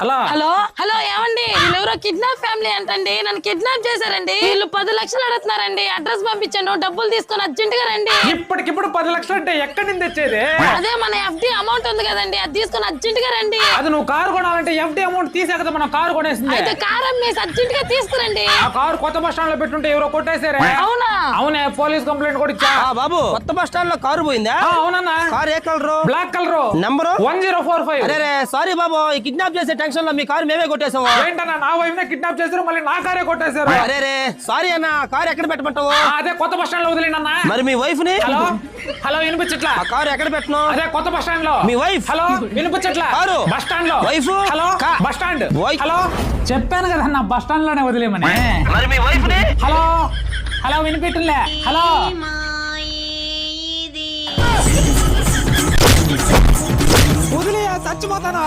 Hello hello hello ఏమండి వీళ్ళెవరో kidnap family అంటండి. నన్ను కిడ్నాప్ చేశారండి. వీళ్ళు 10 లక్షలు అడుగుతున్నారండి. అడ్రస్ పంపించాను, డబ్బులు తీసుకొని అర్జెంట్ గా రండి. ఇప్పటికిప్పుడు 10 లక్షలు అంటే ఎక్కడి నుంచి తెచ్చేది? అదే మన ఎఫ్డి అమౌంట్ ఉంది కదండి, అది తీసుకొని అర్జెంట్ గా రండి. అది నువ్వు కారు కొనాలంటే ఎఫ్డి అమౌంట్ తీసే కదా మనం కారు కొనేసింది. అయితే కార్ అమ్మేసి అర్జెంట్ గా తీసుకురండి. ఆ కారు కొత్త బస్ స్టాండ్ లో పెట్టుంటే ఎవరో కొట్టేశారే. అవునా? అవునే, పోలీస్ కంప్లైంట్ కూడా ఇచ్చా. బాబు కొత్త బస్ స్టాండ్ లో కారు పోయిందా? అవునన్నా. కారు ఏ కలరు? Black colour, number 1045. అరే సారీ బాబు, ఈ కిడ్నాప్ చేసే టెన్షన్ లో మీ కారు మేమే కొట్టేసాము. ఏంటన్నా నా వైఫ్ నే కిడ్నాప్ చేశారు, మళ్ళీ నా కారే కొట్టేశారు. అరే సారీ అన్న, కారు ఎక్కడ పెట్టమంటావు? అదే కొత్త బస్ స్టాండ్ లో వదిలేనన్నా. మరి మీ వైఫ్ ని? హలో హలో వినిపించట్లా? ఆ కారు ఎక్కడ పెట్టను? అదే కొత్త బస్ స్టాండ్ లో. మీ వైఫ్? హలో వినిపించట్లా? కారు బస్ స్టాండ్ లో. Wife? Hello bus stand. Hello చెప్పాను కదా నా బస్ స్టాండ్ లోనే వదిలేమని. మరి మీ వైఫ్ ని? హలో హలో వినిపించలే? హలో వదిలే చచ్చిపోతానా?